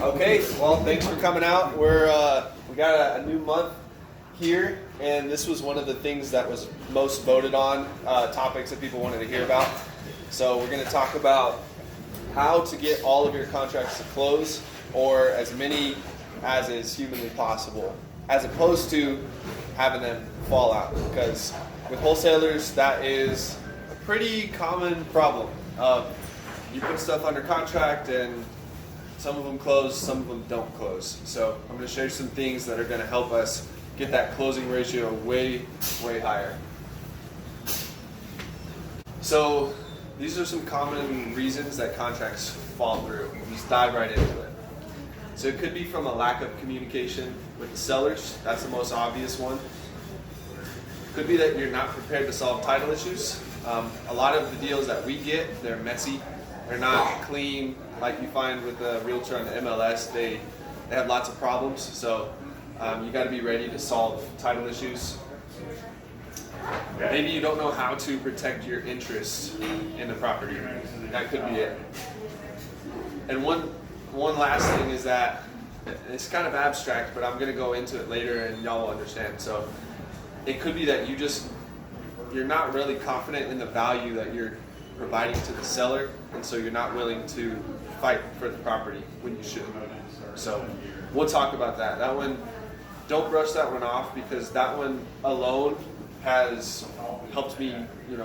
Okay, well, thanks for coming out. We got a new month here, and this was one of the things that was most voted on topics that people wanted to hear about. So we're going to talk about how to get all of your contracts to close, or as many as is humanly possible, as opposed to having them fall out. Because with wholesalers, that is a pretty common problem. You put stuff under contract and some of them close, some of them don't close. So I'm going to show you some things that are going to help us get that closing ratio way, way higher. So these are some common reasons that contracts fall through. We'll just dive right into it. So it could be from a lack of communication with the sellers. That's the most obvious one. It could be that you're not prepared to solve title issues. A lot of the deals that we get, they're messy. They're not clean like you find with the realtor on the MLS. They have lots of problems. So you got to be ready to solve title issues. Maybe you don't know how to protect your interests in the property. That could be it. And one last thing is that it's kind of abstract, but I'm going to go into it later and y'all will understand. So it could be that you're not really confident in the value that you're providing to the seller, and so you're not willing to fight for the property when you should. So we'll talk about that. That one, don't brush that one off, because that one alone has helped me,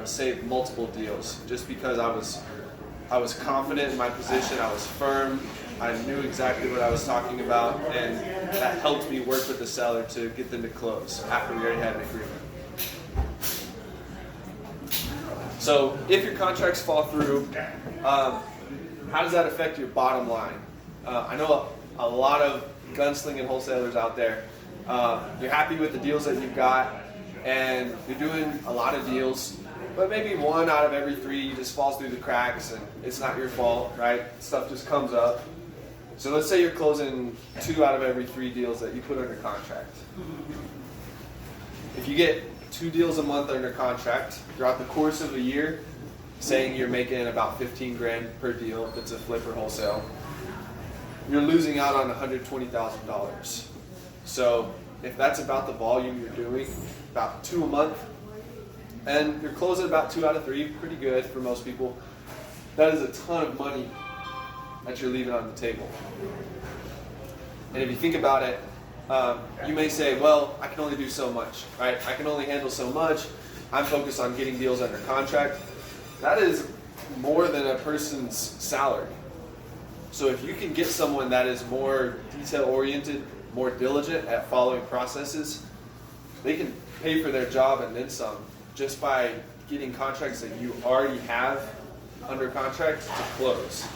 save multiple deals. Just because I was confident in my position, I was firm, I knew exactly what I was talking about, and that helped me work with the seller to get them to close after we already had an agreement. So if your contracts fall through, how does that affect your bottom line? I know a lot of gunslinging wholesalers out there. You're happy with the deals that you've got, and you're doing a lot of deals, but maybe one out of every three just falls through the cracks, and it's not your fault, right? Stuff just comes up. So let's say you're closing 2 out of every 3 deals that you put under contract. If you get 2 deals a month under contract throughout the course of a year, saying you're making about 15 grand per deal if it's a flip or wholesale, you're losing out on $120,000. So if that's about the volume you're doing, about 2 a month, and you're closing about 2 out of 3, pretty good for most people, that is a ton of money that you're leaving on the table. And if you think about it, you may say, well, I can only do so much, right? I can only handle so much. I'm focused on getting deals under contract. That is more than a person's salary. So if you can get someone that is more detail-oriented, more diligent at following processes, they can pay for their job and then some just by getting contracts that you already have under contract to close.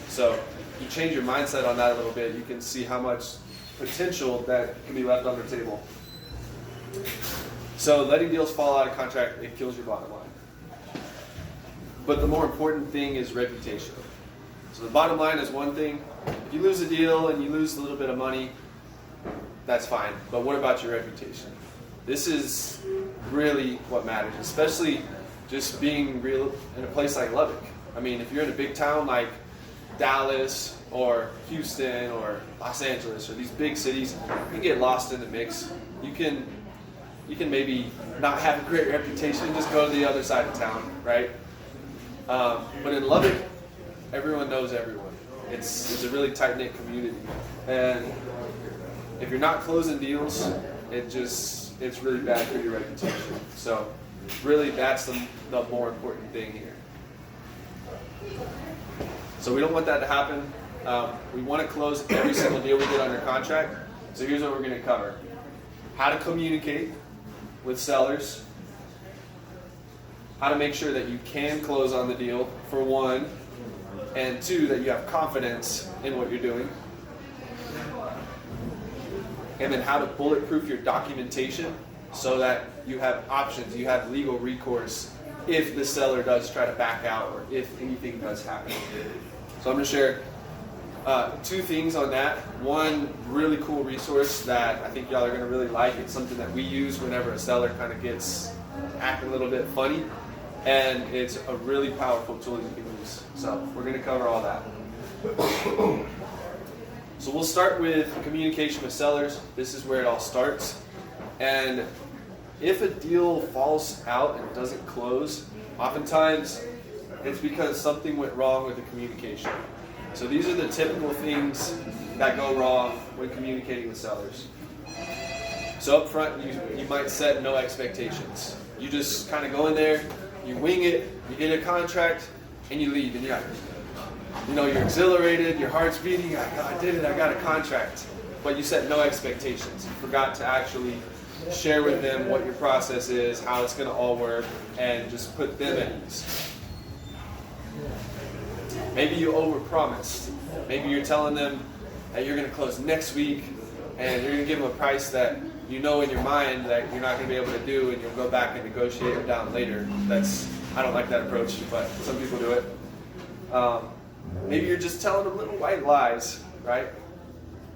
So you change your mindset on that a little bit, you can see how much potential that can be left on the table. So letting deals fall out of contract, it kills your bottom line. But the more important thing is reputation. So the bottom line is one thing. If you lose a deal and you lose a little bit of money, that's fine. But what about your reputation? This is really what matters, especially just being real in a place like Lubbock. I mean, if you're in a big town like Dallas or Houston or Los Angeles or these big cities, you can get lost in the mix. You can maybe not have a great reputation and just go to the other side of town, right? But in Lubbock, everyone knows everyone. It's a really tight-knit community. And if you're not closing deals, it's really bad for your reputation. So really that's the more important thing here. So we don't want that to happen. We want to close every single deal we get under contract. So here's what we're going to cover. How to communicate with sellers. How to make sure that you can close on the deal, for one. And 2, that you have confidence in what you're doing. And then how to bulletproof your documentation so that you have options, you have legal recourse if the seller does try to back out or if anything does happen. So I'm going to share 2 things on that. One really cool resource that I think y'all are going to really like. It's something that we use whenever a seller kind of gets acting a little bit funny. And it's a really powerful tool you can use. So we're going to cover all that. So we'll start with communication with sellers. This is where it all starts. And if a deal falls out and doesn't close, oftentimes it's because something went wrong with the communication. So these are the typical things that go wrong when communicating with sellers. So up front, you might set no expectations. You just kind of go in there, you wing it, you get a contract, and you leave. And you're exhilarated, your heart's beating, I did it, I got a contract. But you set no expectations. You forgot to actually share with them what your process is, how it's going to all work, and just put them at ease. Maybe you overpromised. Maybe you're telling them that you're going to close next week, and you're going to give them a price that you know in your mind that you're not going to be able to do, and you'll go back and negotiate it down later. I don't like that approach, but some people do it. Maybe you're just telling them little white lies, right?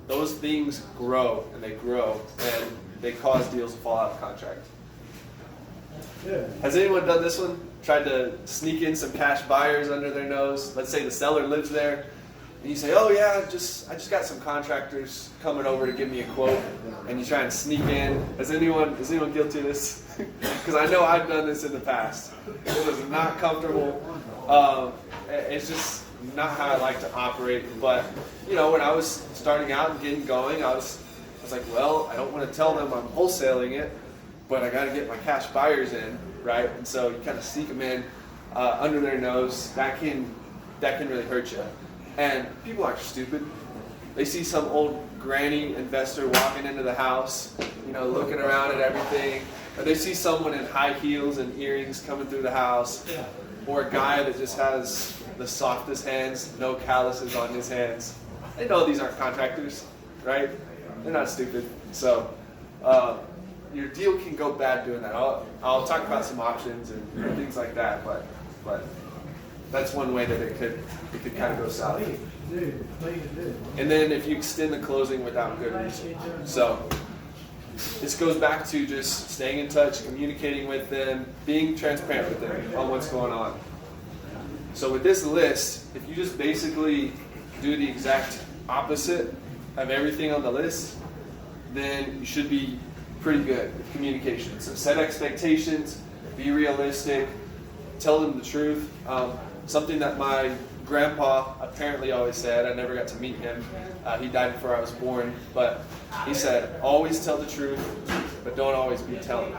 Those things grow, and they cause deals to fall out of contract. Has anyone done this one? Tried to sneak in some cash buyers under their nose? Let's say the seller lives there, and you say, "Oh yeah, I just got some contractors coming over to give me a quote," and you try and sneak in. Is anyone guilty of this? Because I know I've done this in the past. It was not comfortable. It's just not how I like to operate. But when I was starting out and getting going, I was like, well, I don't want to tell them I'm wholesaling it, but I got to get my cash buyers in, right? And so you kind of sneak them in under their nose. That can really hurt you. And people aren't stupid. They see some old granny investor walking into the house, looking around at everything. Or they see someone in high heels and earrings coming through the house. Or a guy that just has the softest hands, no calluses on his hands. They know these aren't contractors, right? They're not stupid. So your deal can go bad doing that. I'll talk about some options and things like that, but that's one way that it could kind of go south. And then if you extend the closing without good reason. So this goes back to just staying in touch, communicating with them, being transparent with them on what's going on. So with this list, if you just basically do the exact opposite of everything on the list, then you should be pretty good with communication. So set expectations, be realistic, tell them the truth. Something that my grandpa apparently always said, I never got to meet him, he died before I was born, but he said, always tell the truth, but don't always be telling,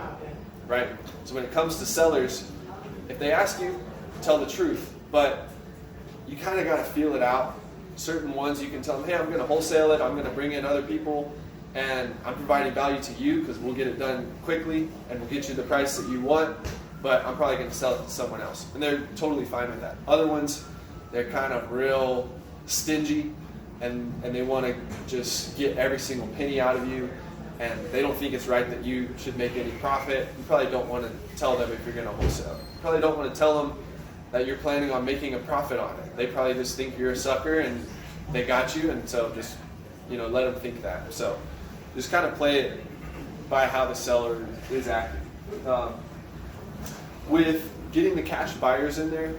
right? So when it comes to sellers, if they ask you, tell the truth, but you kind of got to feel it out. Certain ones you can tell them, hey, I'm going to wholesale it, I'm going to bring in other people, and I'm providing value to you because we'll get it done quickly and we'll get you the price that you want, but I'm probably going to sell it to someone else. And they're totally fine with that. Other ones, they're kind of real stingy and they want to just get every single penny out of you, and they don't think it's right that you should make any profit. You probably don't want to tell them if you're going to wholesale. You probably don't want to tell them that you're planning on making a profit on it. They probably just think you're a sucker and they got you, and so just let them think that. So just kind of play it by how the seller is acting. With getting the cash buyers in there,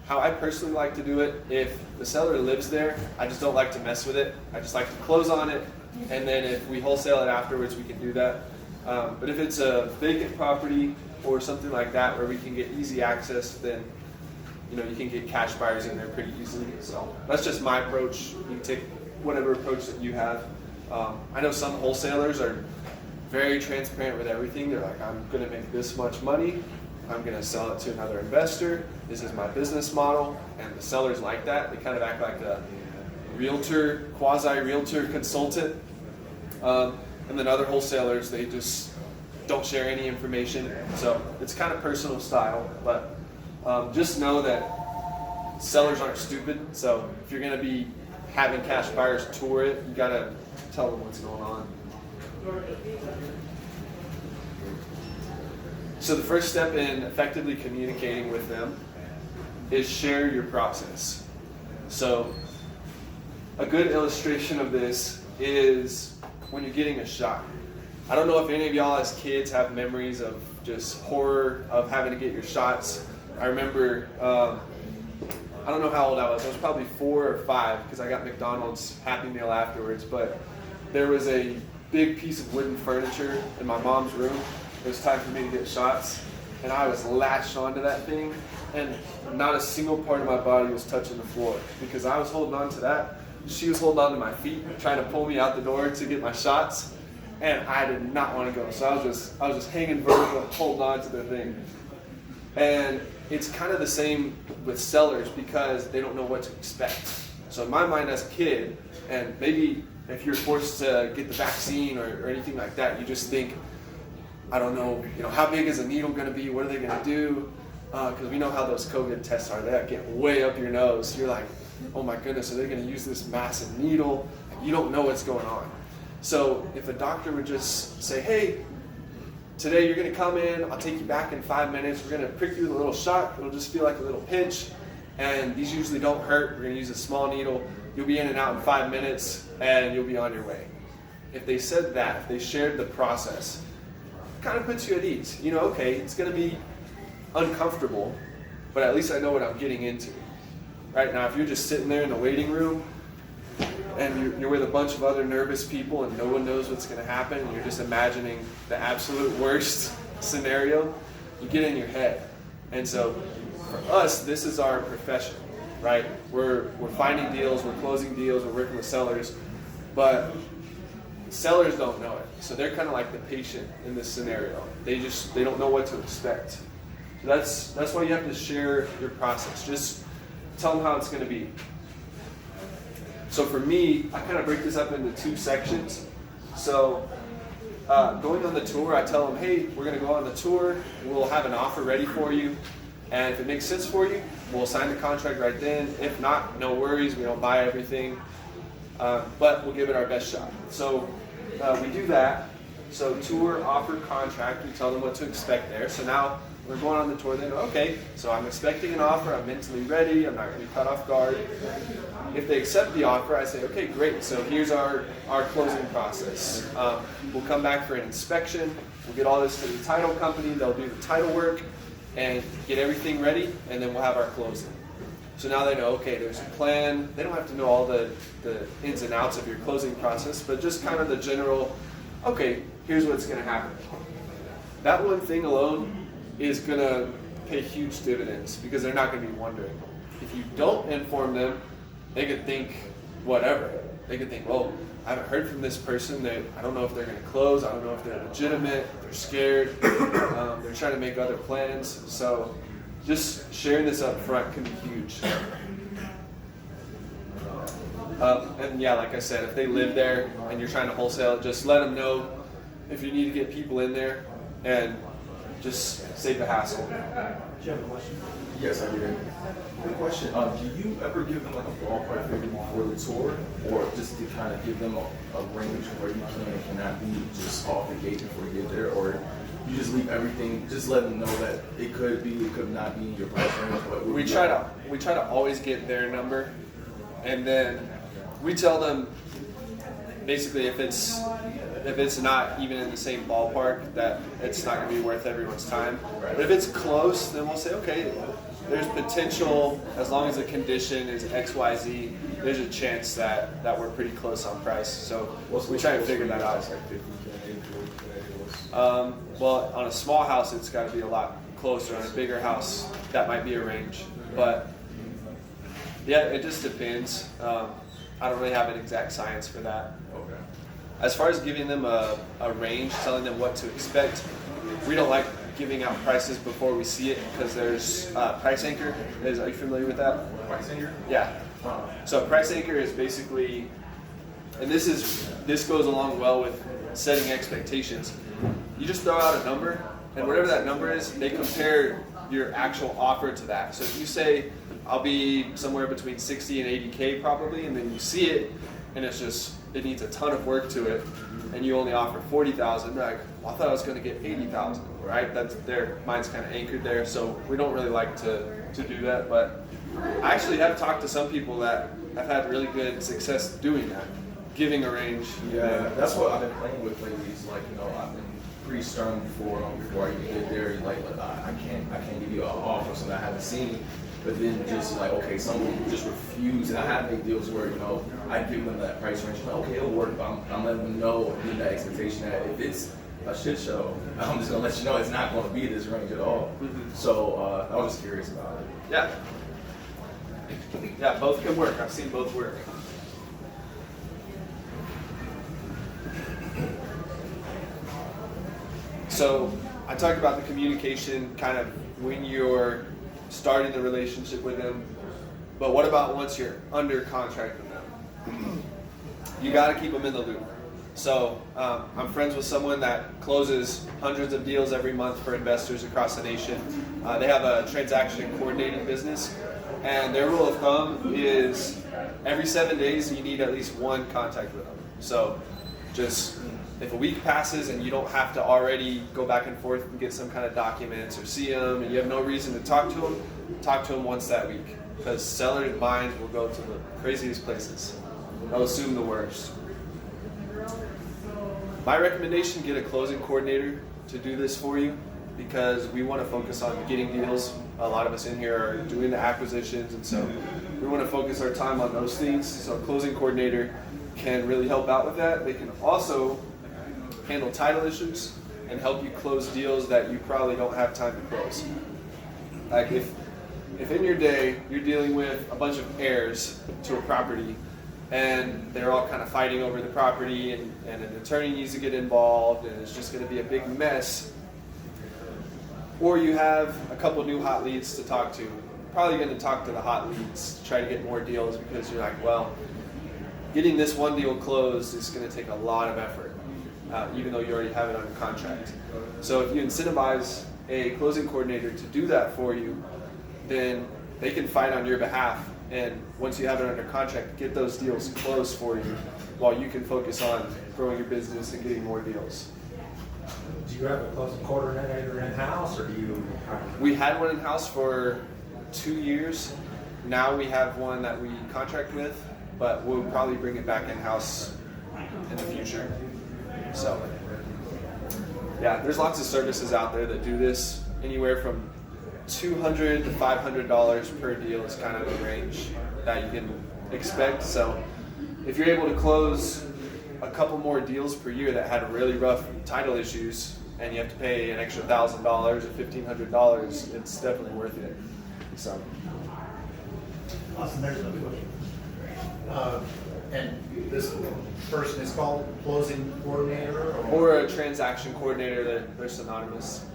how I personally like to do it, if the seller lives there, I just don't like to mess with it. I just like to close on it, and then if we wholesale it afterwards, we can do that. But if it's a vacant property or something like that where we can get easy access, then you can get cash buyers in there pretty easily. So that's just my approach. You can take whatever approach that you have. I know some wholesalers are very transparent with everything. They're like, I'm going to make this much money. I'm going to sell it to another investor. This is my business model. And the sellers like that. They kind of act like a realtor, quasi-realtor consultant. And then other wholesalers, they just don't share any information. So it's kind of personal style. But just know that sellers aren't stupid. So if you're going to be having cash buyers tour it, you got to tell them what's going on. So the first step in effectively communicating with them is share your process. So a good illustration of this is when you're getting a shot. I don't know if any of y'all as kids have memories of just horror of having to get your shots. I remember I don't know how old I was. I was probably 4 or 5 because I got McDonald's Happy Meal afterwards. But there was a big piece of wooden furniture in my mom's room. It was time for me to get shots, and I was latched onto that thing, and not a single part of my body was touching the floor because I was holding on to that. She was holding on to my feet, trying to pull me out the door to get my shots, and I did not want to go. So I was just hanging vertical, holding on to the thing. And it's kind of the same with sellers because they don't know what to expect. So in my mind as a kid, and maybe if you're forced to get the vaccine or anything like that, you just think, I don't know, how big is a needle going to be? What are they going to do? Because we know how those COVID tests are. They get way up your nose. You're like, oh my goodness, are they going to use this massive needle? You don't know what's going on. So if a doctor would just say, hey, today you're going to come in, I'll take you back in 5 minutes, we're going to prick you with a little shot, it'll just feel like a little pinch, and these usually don't hurt, we're going to use a small needle, you'll be in and out in 5 minutes, and you'll be on your way. If they said that, if they shared the process, it kind of puts you at ease. Okay, it's going to be uncomfortable, but at least I know what I'm getting into. Right now, if you're just sitting there in the waiting room, and you're with a bunch of other nervous people and no one knows what's going to happen, and you're just imagining the absolute worst scenario, you get in your head. And so for us, this is our profession, right? We're finding deals, we're closing deals, we're working with sellers, but sellers don't know it. So they're kind of like the patient in this scenario. They don't know what to expect. So that's why you have to share your process. Just tell them how it's going to be. So for me, I kind of break this up into 2 sections. So going on the tour, I tell them, hey, we're going to go on the tour. We'll have an offer ready for you. And if it makes sense for you, we'll sign the contract right then. If not, no worries. We don't buy everything. But we'll give it our best shot. So we do that. So tour, offer, contract, we tell them what to expect there. So now we're going on the tour, they go, okay, so I'm expecting an offer, I'm mentally ready, I'm not going to be caught off guard. If they accept the offer, I say, okay, great, so here's our closing process. We'll come back for an inspection, we'll get all this to the title company, they'll do the title work, and get everything ready, and then we'll have our closing. So now they know, okay, there's a plan. They don't have to know all the ins and outs of your closing process, but just kind of the general, okay, here's what's going to happen. That one thing alone is going to pay huge dividends because they're not going to be wondering. If you don't inform them, they could think whatever. They could think, well, I haven't heard from this person. I don't know if they're going to close. I don't know if they're legitimate. They're scared. They're trying to make other plans. So just sharing this up front can be huge. And yeah, like I said, if they live there and you're trying to wholesale, just let them know if you need to get people in there and just save the hassle. Do you have a question? Yes, I do. Good question. Do you ever give them like a ballpark figure before the tour, or just to kind of give them a range where you can and cannot be just off the gate before you get there, or you just leave everything, just let them know that it could be, it could not be in your price range? We try to always get their number, and then we tell them basically if it's not even in the same ballpark, that it's not going to be worth everyone's time. But if it's close, then we'll say, okay, there's potential, as long as the condition is XYZ, there's a chance that we're pretty close on price. So we try and figure that out. Well, on a small house, it's got to be a lot closer. On a bigger house, that might be a range. But yeah, it just depends. I don't really have an exact science for that. Okay. As far as giving them a range, telling them what to expect, we don't like giving out prices before we see it because there's Price Anchor. Are you familiar with that? Price Anchor? Yeah. So Price Anchor is basically, and this goes along well with setting expectations. You just throw out a number, and whatever that number is, they compare your actual offer to that. So if you say, I'll be somewhere between 60 and 80K probably, and then you see it, and it needs a ton of work to it, and you only offer 40,000, like, well, I thought I was going to get 80,000, right? That's their mind's kind of anchored there, so we don't really like to do that. But I actually have talked to some people that have had really good success doing that, giving a range. Yeah, that's what I've been playing with lately. It's like, I've been pretty stern before I even get there. Like I can't give you an offer something I haven't seen. but then just like, okay, some people just refuse. And I have made deals where, you know, I give them that price range, like, okay, it'll work, but I'm letting them know, and that expectation that if it's a shit show, I'm just gonna let you know it's not gonna be this range at all. So I was just curious about it. Yeah. Yeah, both can work. I've seen both work. So I talked about the communication kind of when you're starting the relationship with them, but what about once you're under contract with them? You got to keep them in the loop. So I'm friends with someone that closes hundreds of deals every month for investors across the nation. They have a transaction coordinating business, and their rule of thumb is every 7 days you need at least one contact with them. So just if a week passes and you don't have to already go back and forth and get some kind of documents or see them, and you have no reason to talk to them once that week, because sellers' minds will go to the craziest places. They'll assume the worst. My recommendation, get a closing coordinator to do this for you, because we want to focus on getting deals. A lot of us in here are doing the acquisitions, and so we want to focus our time on those things. So a closing coordinator can really help out with that. They can also handle title issues and help you close deals that you probably don't have time to close. Like if in your day you're dealing with a bunch of heirs to a property, and they're all kind of fighting over the property, and an attorney needs to get involved, and it's just going to be a big mess. Or you have a couple new hot leads to talk to. Probably going to talk to the hot leads to try to get more deals, because you're like, well, getting this one deal closed is going to take a lot of effort, even though you already have it under contract. So if you incentivize a closing coordinator to do that for you, then they can fight on your behalf. And once you have it under contract, get those deals closed for you while you can focus on growing your business and getting more deals. Do you have a closing coordinator in-house, or do you? We had one in-house for 2 years. Now we have one that we contract with, but we'll probably bring it back in-house in the future. So, yeah, there's lots of services out there that do this. Anywhere from $200 to $500 per deal is kind of the range that you can expect. So if you're able to close a couple more deals per year that had really rough title issues, and you have to pay an extra $1,000 or $1,500, it's definitely worth it. So. Awesome. There's another question. And this person is called closing coordinator, or a transaction coordinator. They're synonymous.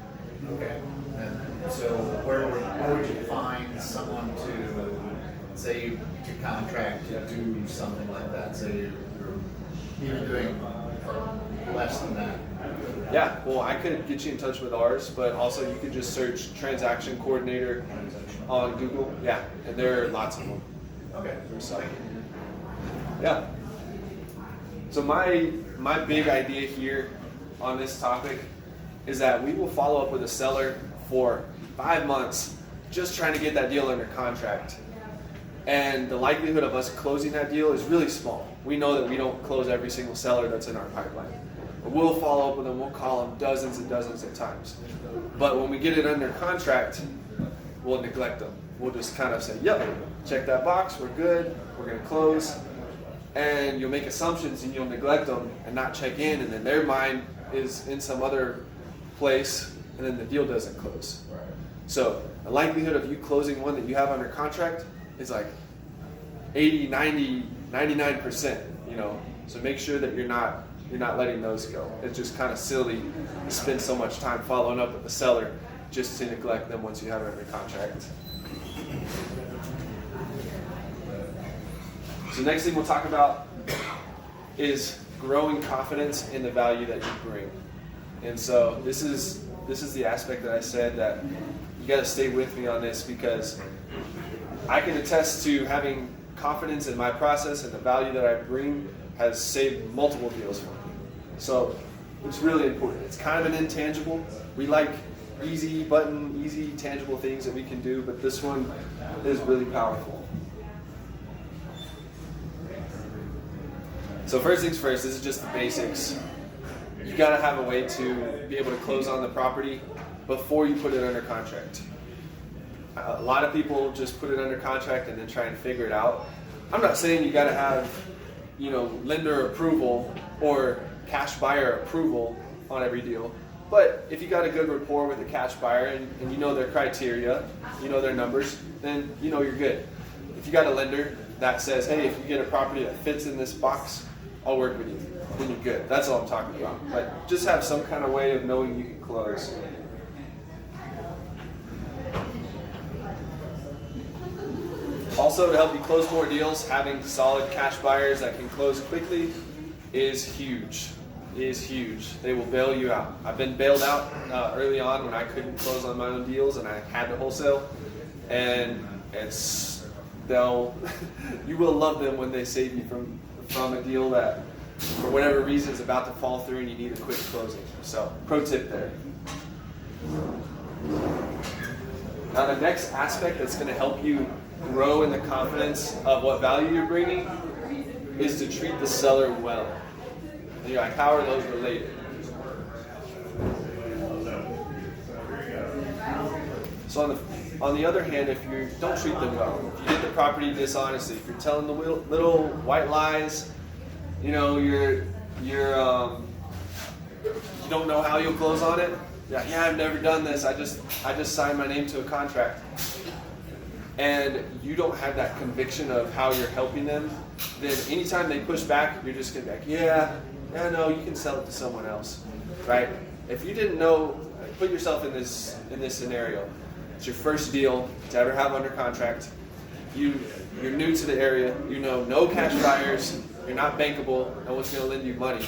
Okay. And so where would you find someone to, say, to contract to do something like that? Say you're even doing less than that. Yeah, well, I could get you in touch with ours, but also you could just search transaction coordinator on Google. Yeah, and there are lots of them. Okay. So, yeah. So my big idea here on this topic is that we will follow up with a seller for 5 months just trying to get that deal under contract. And the likelihood of us closing that deal is really small. We know that we don't close every single seller that's in our pipeline. But we'll follow up with them, we'll call them dozens and dozens of times. But when we get it under contract, we'll neglect them. We'll just kind of say, yep, check that box, we're good, we're gonna close. And you'll make assumptions and you'll neglect them and not check in, and then their mind is in some other place, and then the deal doesn't close. Right. So the likelihood of you closing one that you have under contract is like 80, 90, 99%, you know. So make sure that you're not letting those go. It's just kind of silly to spend so much time following up with the seller just to neglect them once you have it under contract. So next thing we'll talk about is growing confidence in the value that you bring. And so this is the aspect that I said that you got to stay with me on this, because I can attest to having confidence in my process, and the value that I bring has saved multiple deals for me. So it's really important. It's kind of an intangible. We like easy tangible things that we can do, but this one is really powerful. So first things first, this is just the basics. You got to have a way to be able to close on the property before you put it under contract. A lot of people just put it under contract and then try and figure it out. I'm not saying you got to have, lender approval or cash buyer approval on every deal. But if you got a good rapport with the cash buyer and you know their criteria, you know their numbers, then you're good. If you got a lender that says, hey, if you get a property that fits in this box, I'll work with you, then you're good. That's all I'm talking about. Like, just have some kind of way of knowing you can close. Also, to help you close more deals, having solid cash buyers that can close quickly is huge. They will bail you out. I've been bailed out early on when I couldn't close on my own deals and I had to wholesale. And you will love them when they save you from a deal that, for whatever reason, is about to fall through and you need a quick closing. So, pro tip there. Now, the next aspect that's going to help you grow in the confidence of what value you're bringing is to treat the seller well. And you're like, how are those related? So on the other hand, if you don't treat them well, if you get the property dishonestly, if you're telling the little white lies, you don't know how you'll close on it. Yeah, I've never done this. I just signed my name to a contract. And you don't have that conviction of how you're helping them, then anytime they push back, you're just gonna be like, yeah, no, you can sell it to someone else, right? If you didn't know, put yourself in this scenario. It's your first deal to ever have under contract. You're new to the area. You know no cash buyers. You're not bankable. No one's gonna lend you money,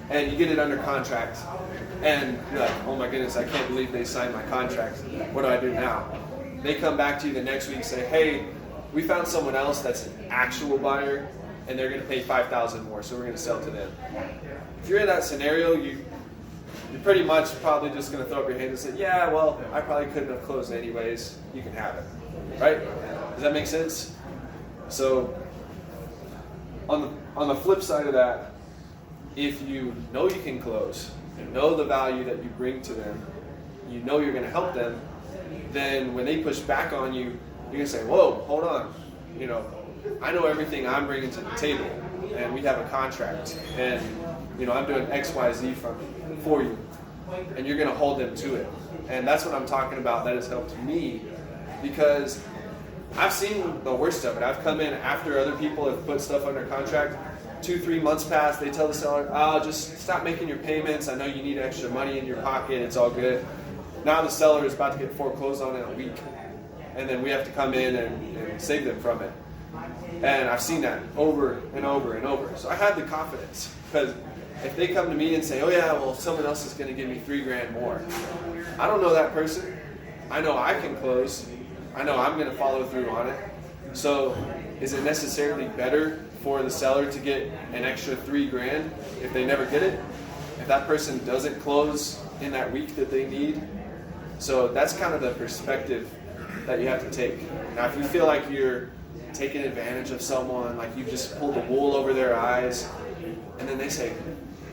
and you get it under contract, and you're like, oh my goodness, I can't believe they signed my contract. What do I do now? They come back to you the next week and say, hey, we found someone else that's an actual buyer and they're going to pay $5,000 more, so we're going to sell to them. If you're in that scenario, you're pretty much probably just going to throw up your hand and say, yeah, well, I probably couldn't have closed anyways. You can have it, right? Does that make sense? So on the flip side of that, if you know you can close, you know the value that you bring to them, you know you're going to help them, then when they push back on you, you're going to say, whoa, hold on. I know everything I'm bringing to the table, and we have a contract, and I'm doing X, Y, Z for you, and you're going to hold them to it. And that's what I'm talking about. That has helped me, because I've seen the worst of it. I've come in after other people have put stuff under contract. 2-3 months pass, they tell the seller, just stop making your payments. I know you need extra money in your pocket. It's all good. Now the seller is about to get foreclosed on in a week, and then we have to come in and save them from it. And I've seen that over and over and over. So I have the confidence, because if they come to me and say, oh yeah, well, someone else is going to give me $3,000 more, I don't know that person. I know I can close. I know I'm going to follow through on it. So is it necessarily better for the seller to get an extra $3,000 if they never get it? If that person doesn't close in that week that they need? So that's kind of the perspective that you have to take. Now, if you feel like you're taking advantage of someone, like you just pulled the wool over their eyes, and then they say,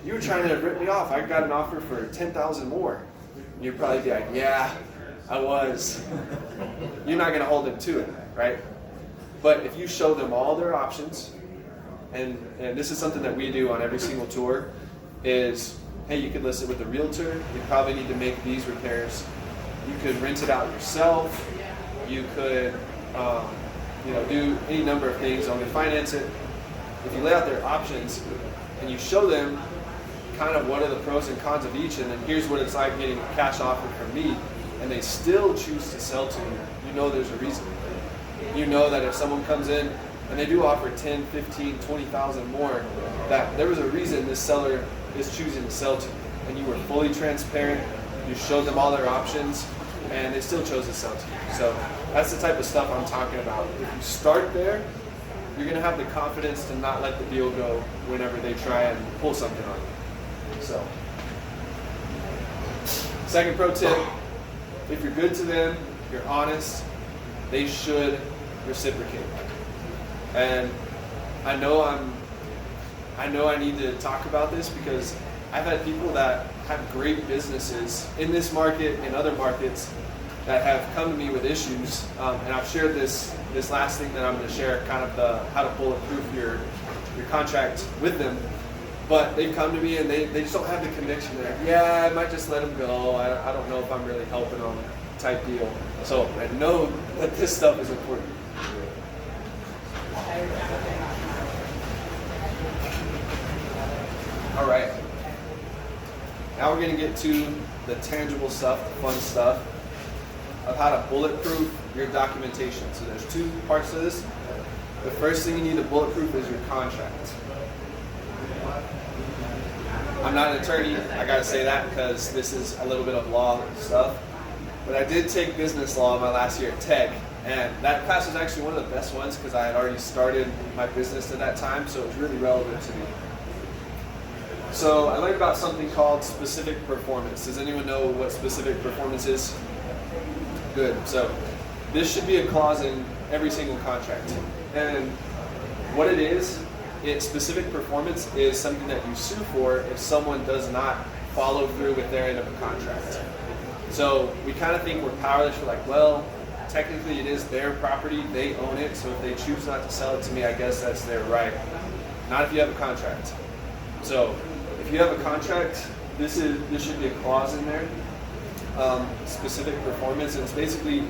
you were trying to rip me off. I got an offer for $10,000 more. And you'd probably be like, yeah, I was. You're not going to hold them to it, right? But if you show them all their options, and this is something that we do on every single tour, is, hey, you could list it with a realtor. You probably need to make these repairs. You could rent it out yourself. You could, do any number of things. Only finance it. If you lay out their options and you show them kind of what are the pros and cons of each, and then here's what it's like getting a cash offer from me, and they still choose to sell to you, you know there's a reason. You know that if someone comes in and they do offer 10, 15, 20,000 more, that there was a reason this seller is choosing to sell to you, and you were fully transparent. You showed them all their options, and they still chose to sell to you. So that's the type of stuff I'm talking about. If you start there, you're going to have the confidence to not let the deal go whenever they try and pull something on you. So, second pro tip, if you're good to them, you're honest, they should reciprocate. And I know I need to talk about this, because I've had people that have great businesses in this market, in other markets, that have come to me with issues, and I've shared this last thing that I'm going to share, kind of the how to bulletproof your contract with them. But they've come to me and they just don't have the conviction. They're like, yeah, I might just let them go. I don't know if I'm really helping them type deal. So I know that this stuff is important. All right. Now we're going to get to the tangible stuff, the fun stuff of how to bulletproof your documentation. So there's two parts to this. The first thing you need to bulletproof is your contract. I'm not an attorney, I gotta say that because this is a little bit of law stuff. But I did take business law my last year at Tech, and that class was actually one of the best ones because I had already started my business at that time, so it was really relevant to me. So I learned about something called specific performance. Does anyone know what specific performance is? Good. So this should be a clause in every single contract. And what it is, specific performance is something that you sue for if someone does not follow through with their end of a contract. So we kind of think we're powerless. We're like, well, technically it is their property, they own it, so if they choose not to sell it to me, I guess that's their right. Not if you have a contract. So if you have a contract, this should be a clause in there. Specific performance, and it's basically,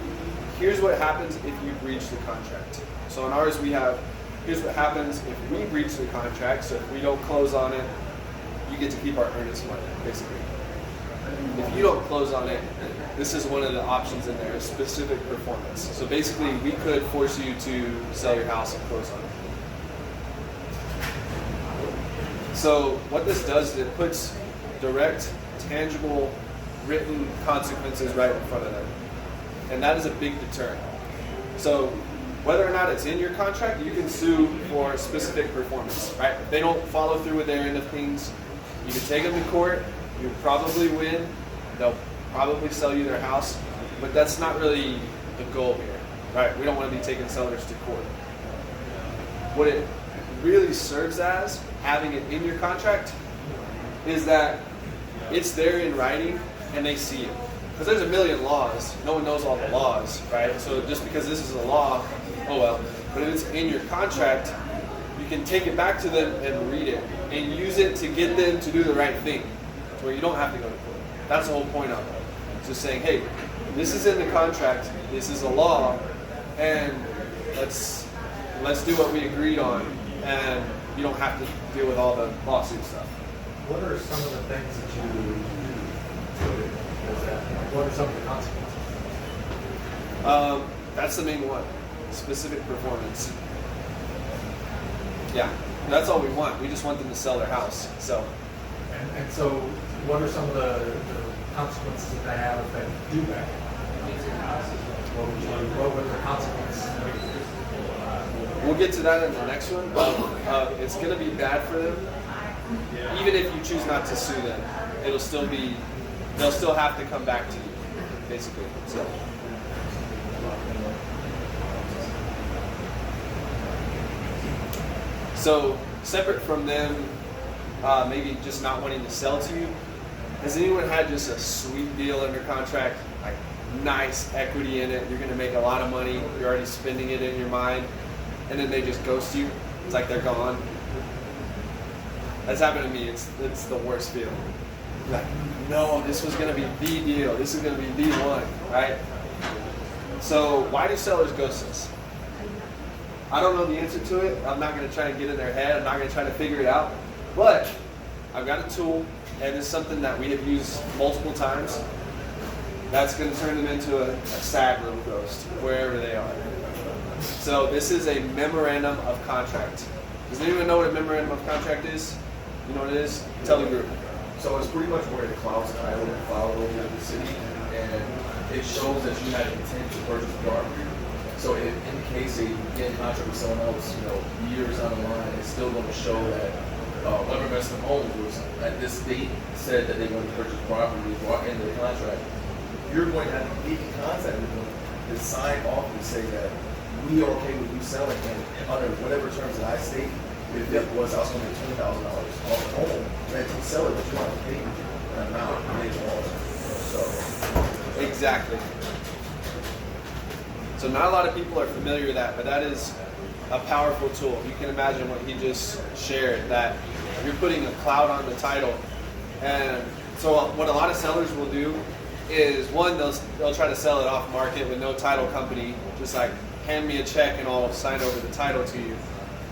here's what happens if you breach the contract. So in ours we have, here's what happens if we breach the contract. So if we don't close on it, you get to keep our earnest money, basically. If you don't close on it, this is one of the options in there, specific performance. So basically we could force you to sell your house and close on it. So what this does is it puts direct, tangible, written consequences right in front of them. And that is a big deterrent. So whether or not it's in your contract, you can sue for specific performance, right? If they don't follow through with their end of things, you can take them to court, you probably win, they'll probably sell you their house, but that's not really the goal here, right? We don't want to be taking sellers to court. What it really serves as, having it in your contract, is that it's there in writing and they see it. Because there's a million laws. No one knows all the laws, right? So just because this is a law, oh well. But if it's in your contract, you can take it back to them and read it and use it to get them to do the right thing, to where you don't have to go to court. That's the whole point of it. It's just saying, hey, this is in the contract, this is a law, and let's do what we agreed on, and you don't have to deal with all the lawsuit stuff. What are some of the things that you do? What are some of the consequences? That's the main one. Specific performance. Yeah, that's all we want. We just want them to sell their house. So. And so, what are some of the consequences that they have if they do that? What would the consequences be? We'll get to that in the next one. It's going to be bad for them. Even if you choose not to sue them, they'll still have to come back to you, basically. So separate from them, maybe just not wanting to sell to you, has anyone had just a sweet deal under contract, like nice equity in it, you're going to make a lot of money, you're already spending it in your mind, and then they just ghost you? It's like they're gone. That's happened to me. It's the worst feeling. Like, no, this was going to be the deal. This is going to be the one, right? So why do sellers ghost us? I don't know the answer to it. I'm not going to try to get in their head. I'm not going to try to figure it out. But I've got a tool, and it's something that we have used multiple times. That's going to turn them into a sad little ghost, wherever they are. So this is a memorandum of contract. Does anyone know what a memorandum of contract is? You know what it is? Tell the group. So it's pretty much where the cloud's title and filed over the city, and it shows that you had intent to purchase property. So if in case they get in contract with someone else, years down the line, it's still going to show that whoever investment homes was at this date said that they wanted to purchase property, they brought into the contract. You're going to have to get in contact with them to sign off and say that we are okay with you selling, and under whatever terms that I state. If it was, I was going to make $20,000 off the home, and to sell it, but you want to pay an amount later on. So Exactly. So not a lot of people are familiar with that, but that is a powerful tool. You can imagine what he just shared, that you're putting a cloud on the title. And so what a lot of sellers will do is, one, they'll try to sell it off market with no title company, just like hand me a check and I'll sign over the title to you,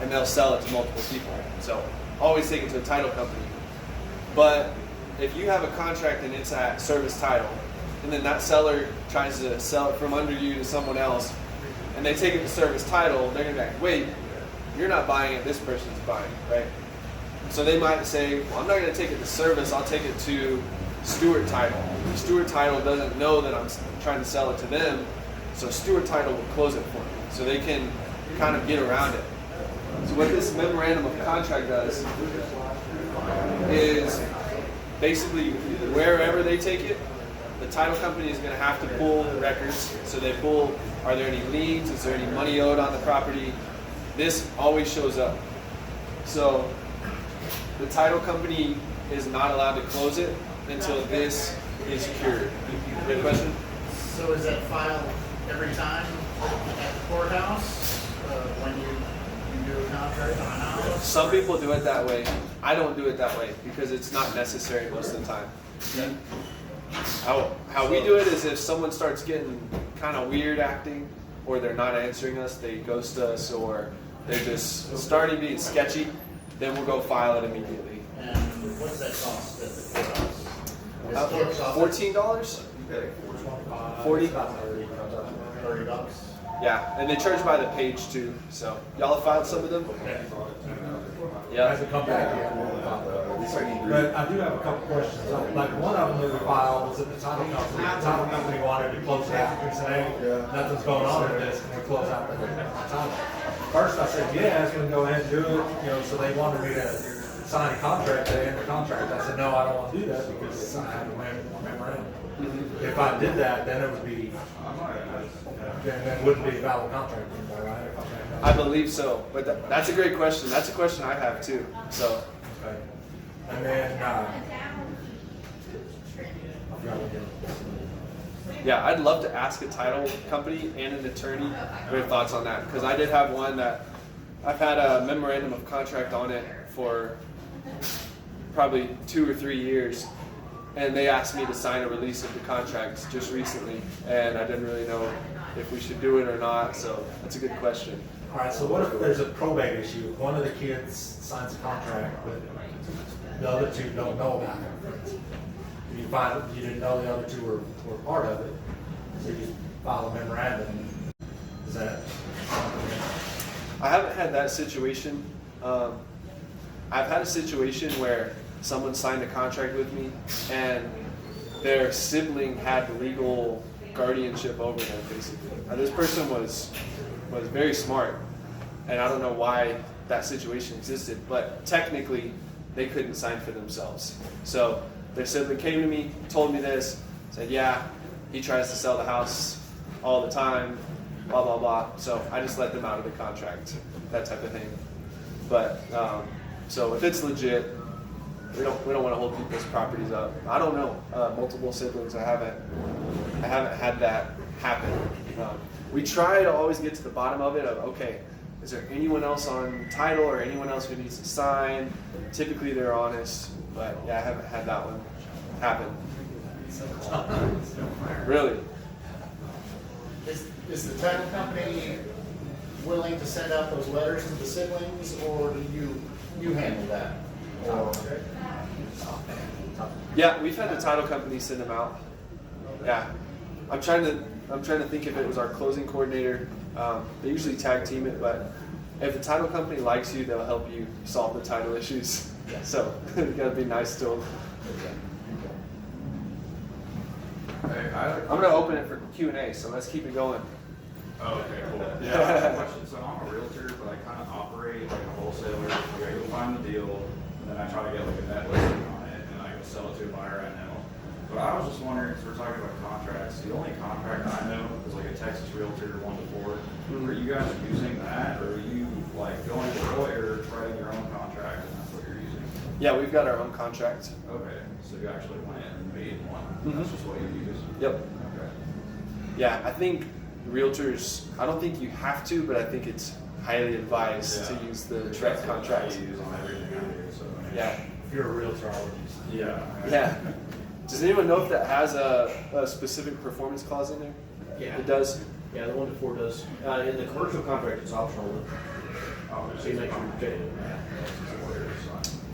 and they'll sell it to multiple people. So always take it to a title company. But if you have a contract and it's at service title, and then that seller tries to sell it from under you to someone else, and they take it to service title, they're gonna be like, wait, you're not buying it, this person's buying it, right? So they might say, well, I'm not gonna take it to service, I'll take it to Stewart Title. Stewart Title doesn't know that I'm trying to sell it to them, so Stewart Title will close it for me. So they can kind of get around it. So what this memorandum of contract does is basically wherever they take it, the title company is going to have to pull records. So they pull, are there any liens? Is there any money owed on the property? This always shows up. So the title company is not allowed to close it until this is cured. You have a question? So is that filed every time at the courthouse when you do a contract on a house? Some people do it that way. I don't do it that way because it's not necessary most of the time. Yeah. How we do it is, if someone starts getting kind of weird acting, or they're not answering us, they ghost us, or they're just starting being sketchy, then we'll go file it immediately. And what does that cost at the courthouse? Is it $14? 40? $30? Yeah, and they charge by the page too. So y'all have filed some of them? Yeah. As a company, but I do have a couple questions. Like one of them that we filed was at the title company. The title company wanted to close it out and say, hey, nothing's going on with this, can we close out the title? First I said, yeah, I was gonna go ahead and do it, so they wanted me to sign a contract, they end the contract. I said, no, I don't want to do that because I have a memorandum. If I did that, then it would be, then it wouldn't be a valid contract anymore, right? I believe so, but that's a great question. That's a question I have too. So. Okay. And then, I forgot what the other was. Yeah, I'd love to ask a title company and an attorney their thoughts on that, because I did have one that I've had a memorandum of contract on it for probably 2 or 3 years, and they asked me to sign a release of the contract just recently, and I didn't really know if we should do it or not, so that's a good question. All right, so what if there's a probate issue? One of the kids signs a contract, but the other two don't know about it. You find that you didn't know the other two were part of it, so you file a memorandum. Is that something? I haven't had that situation. I've had a situation where someone signed a contract with me and their sibling had legal guardianship over them, basically. Now, this person was very smart, and I don't know why that situation existed, but technically they couldn't sign for themselves. So their sibling came to me, told me this, said, yeah, he tries to sell the house all the time, blah, blah, blah. So I just let them out of the contract, that type of thing. But, so if it's legit, we don't want to hold people's properties up. I don't know, multiple siblings, I haven't had that happen. We try to always get to the bottom of it of, okay, is there anyone else on title or anyone else who needs to sign? Typically they're honest, but yeah, I haven't had that one happen. Really? Is the title company willing to send out those letters to the siblings, or do you handle that? Or, Yeah, we've had the title company send them out. Yeah, I'm trying to think if it was our closing coordinator. They usually tag team it, but if the title company likes you, they'll help you solve the title issues. So you gotta be nice to them. Hey, I'm gonna open it for Q&A, so let's keep it going. Oh, okay, cool. Yeah, I have a question. So I'm a realtor, but I kind of operate like a wholesaler. Like I go find the deal, and then I try to get like a net listing on it, and I go sell it to a buyer I know. But I was just wondering, because we're talking about contracts, the only contract I know is like a Texas Realtor 1 to 4. Are you guys using that, or are you like going to a lawyer, writing your own contract, and that's what you're using? Yeah, we've got our own contract. Okay, so you actually went and made one. That's just what you use. Yep. Okay. Yeah, I think realtors, I don't think you have to, but I think it's highly advised to use the direct contract. I use on everything I do, so. Yeah. If you're a realtor, I would use it. Yeah. Yeah. Does anyone know if that has a specific performance clause in there? Yeah. It does? Yeah, the 1 to 4 does. In the commercial contract, it's optional. So you make sure you pay it.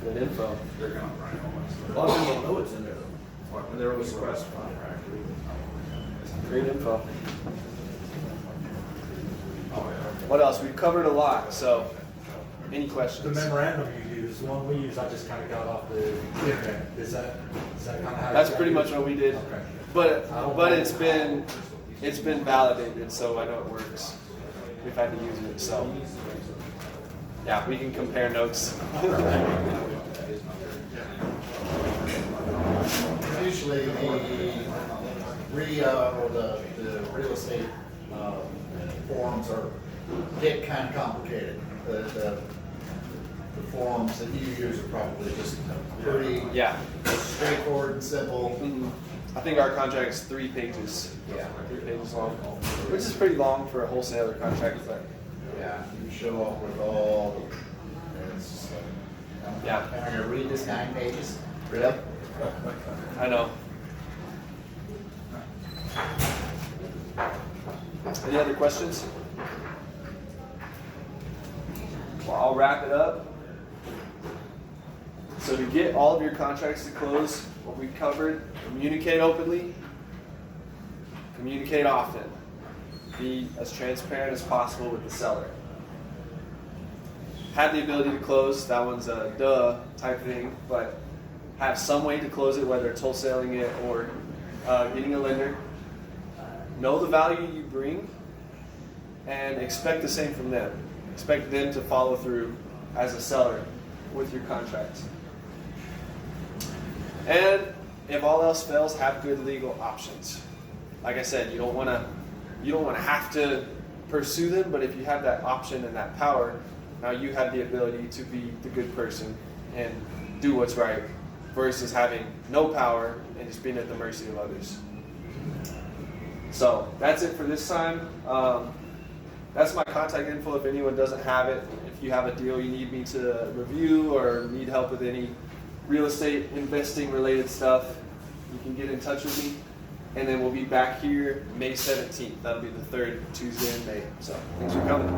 Good info. They're gonna run almost. A lot of people don't know it's in there though. When they're always request contract. Great info. Oh, yeah. What else? We've covered a lot, so any The questions? memorandum you use, the one we use, I just kind of got off the internet. Is that kind of how? That's you pretty use much it? what we did. Okay. But it's been validated, so I know it works. We've had to use it, so yeah, we can compare notes. Usually the REI or the real estate forms get kind of complicated. The forms that you use are probably just pretty Yeah. straightforward and simple. Mhm. I think our contract is 3 pages. Yeah. 3 pages long, which is pretty long for a wholesaler contract, but Yeah, you show up with all the, and it's just like, yeah, am I gonna read this 9 pages? Really? I know. Any other questions? Well, I'll wrap it up. So to get all of your contracts to close, what we covered, communicate openly, communicate often, be as transparent as possible with the seller. Have the ability to close, that one's a duh type thing, but have some way to close it, whether it's wholesaling it or getting a lender. Know the value you bring and expect the same from them. Expect them to follow through as a seller with your contract. And if all else fails, have good legal options. Like I said, you don't want to have to pursue them, but if you have that option and that power, now you have the ability to be the good person and do what's right versus having no power and just being at the mercy of others. So that's it for this time. That's my contact info if anyone doesn't have it. If you have a deal you need me to review or need help with any real estate investing related stuff, you can get in touch with me. And then we'll be back here May 17th. That'll be the 3rd Tuesday in May. So thanks for coming.